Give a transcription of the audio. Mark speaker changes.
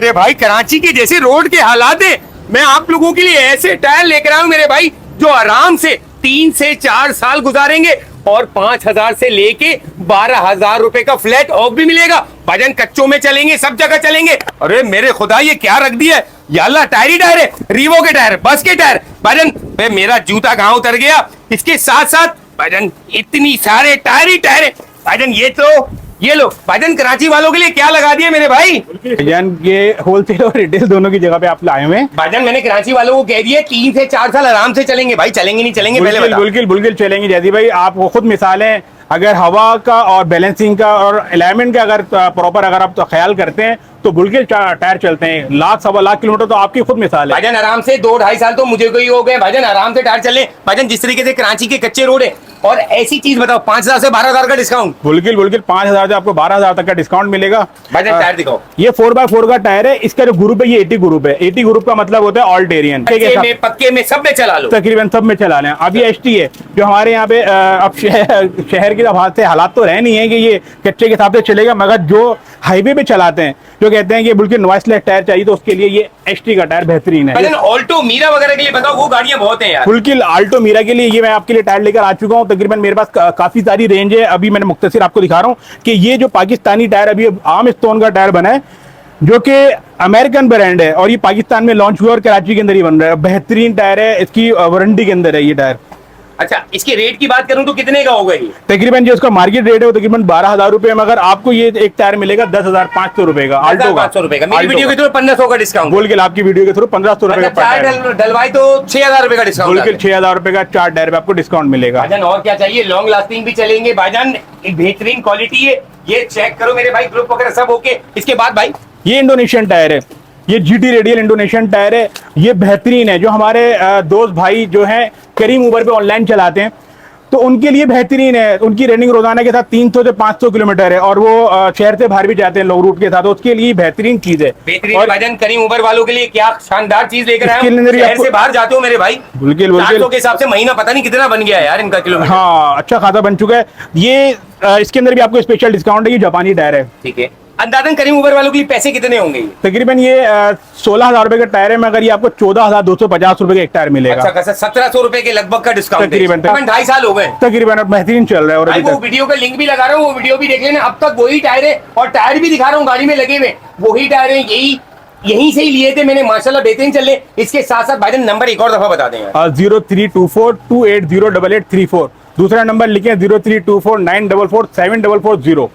Speaker 1: मेरे भाई कराची के जैसे रोड के हालात है, मैं आप लोगों के लिए ऐसे टायर लेकर आया हूं मेरे भाई जो आराम से 3 से 4 साल गुजारेंगे और 5,000 से लेके 12,000 रुपए का फ्लैट ऑफ भी मिलेगा। भाईजान कच्चों में चलेंगे, सब जगह चलेंगे। अरे मेरे खुदा ये क्या रख दिया है, या अल्लाह टायर ही टायर है, रीवो के टायर, बस के टायर। भाईजान मेरा जूता कहाँ उतर गया। इसके साथ साथ भाईजान इतनी सारे टायर ही टायर है। भाईजान ये लो भाईजान कराची वालों के लिए क्या लगा दिया मेरे भाई।
Speaker 2: भाईजान ये होलसेल और रिटेल दोनों की जगह पे आप लाए हुए हैं।
Speaker 1: भाईजान मैंने कराची वालों को कह दिया 3 से 4 साल आराम से चलेंगे। भाई चलेंगे नहीं चलेंगे पहले बता।
Speaker 2: बिल्कुल चलेंगे जैदी भाई, आप खुद मिसाल है, अगर हवा का और बैलेंसिंग का और अलाइनमेंट का अगर प्रॉपर अगर आप तो ख्याल करते हैं तो बुल्किल टायर चलते हैं। 1.5 किलोमीटर तो आपकी खुद मिसाल है।
Speaker 1: भाईजान आराम से 2-2.5 साल तो मुझे को ही हो गए। भाईजान आराम से टायर चले। भाईजान जिस तरीके से कराची के कच्चे रोड है और ऐसी चीज बताओ 5,000 से 12,000 का डिस्काउंट।
Speaker 2: बुल्किल 5,000 से आपको 12,000 तक का डिस्काउंट मिलेगा।
Speaker 1: भाईजान टायर दिखाओ।
Speaker 2: ये 4x4 का टायर है। इसका जो ग्रुप है ये 80 ग्रुप है। 80 ग्रुप का मतलब होता है ऑल टेरियन,
Speaker 1: पक्के में सब में चला लो,
Speaker 2: तकरीबन सब में चला लें। अब ये HT है जो हमारे यहाँ पे अब शहर के हालात तो रह नहीं है कि ये कच्चे के हिसाब से चलेगा, मगर जो हाईवे पे चलाते हैं जो कहते हैं कि बिल्कुल नॉइसलेस टायर चाहिए तो उसके लिए ये HT का टायर बेहतरीन है।
Speaker 1: ऑल्टो मीरा वगैरह के लिए बताओ, वो गाड़ियां बहुत हैं यार।
Speaker 2: बिल्कुल आल्टो मीरा के लिए ये मैं आपके लिए टायर लेकर आ चुका हूँ। तकरीबन मेरे पास काफी सारी रेंज है। अभी मैंने मुख्तसर आपको दिखा रहा हूँ कि ये जो पाकिस्तानी टायर अभी आर्म स्टोन का टायर बना है जो कि अमेरिकन ब्रांड है और ये पाकिस्तान में लॉन्च हुआ और कराची के अंदर ही बन रहा है। बेहतरीन टायर है, इसकी वारंटी के अंदर है ये टायर।
Speaker 1: अच्छा इसके रेट की बात करूं तो कितने का होगा ये?
Speaker 2: तकरीबन जो इसका मार्केट रेट है वो तकरीबन 12,000 रुपए, मगर आपको ये एक टायर मिलेगा 10,500 रुपए का, आल्टो का।
Speaker 1: 500 रुपए का। मेरी वीडियो के थ्रू 1,500 का डिस्काउंट।
Speaker 2: बोल के आपकी वीडियो के थ्रू 1,500 रुपए का
Speaker 1: टायर डलवाई तो 6,000 रुपए का डिस्काउंट।
Speaker 2: बोल के 6,000 रुपए का 4 टायर पे आपको डिस्काउंट मिलेगा।
Speaker 1: भाईजान और क्या चाहिए, लॉन्ग लास्टिंग भी चलेंगे। भाईजान एक बेहतरीन क्वालिटी है, ये चेक करो मेरे भाई, ग्रुप वगैरह सब ओके। इसके बाद भाई
Speaker 2: ये इंडोनेशियन टायर है, ये GT रेडियल इंडोनेशियन टायर है। ये बेहतरीन है। जो हमारे दोस्त भाई जो हैं करीम उबर पे ऑनलाइन चलाते हैं तो उनके लिए बेहतरीन है। उनकी रनिंग रोजाना के साथ 300 से 500 किलोमीटर है और वो शहर से बाहर भी जाते हैं लोग रूट के साथ, तो उसके लिए बेहतरीन चीज है।
Speaker 1: बेहतरीन। और भाईजान करीम उबर वालों के लिए क्या शानदार चीज लेकर आए हो। शहर से बाहर जाते हो मेरे भाई,
Speaker 2: बिल्कुल
Speaker 1: 400 के हिसाब से महीना पता नहीं कितना बन गया है यार इनका किलोमीटर।
Speaker 2: हाँ अच्छा खासा बन चुका है ये। इसके अंदर भी आपको स्पेशल डिस्काउंट है। ये जापानी टायर है।
Speaker 1: ठीक है। अंदाजन करीम उबर वालों के लिए पैसे कितने होंगे?
Speaker 2: तकरीबन ये 16,000 रुपए का टायर है, मगर ये आपको 14,250 रुपए का एक टायर मिलेगा।
Speaker 1: अच्छा खासा 1,700 रुपए के लगभग का डिस्काउंट।
Speaker 2: तकरीबन
Speaker 1: 2.5 साल हो गए
Speaker 2: तकरीबन, बेहतरीन चल रहा है। और
Speaker 1: भाई वो वीडियो का लिंक भी लगा रहा हूँ, वो वीडियो भी देख लेना। अब तक वही टायर है और टायर भी दिखा रहा हूँ गाड़ी में लगे हुए वही टायर है। यहीं से ही लिए थे मैंने, माशाल्लाह बेहतरीन चल रहे। इसके साथ साथ भाईजान नंबर एक और दफा बता दें।
Speaker 2: 0324280834। दूसरा नंबर लिखे 032494474440।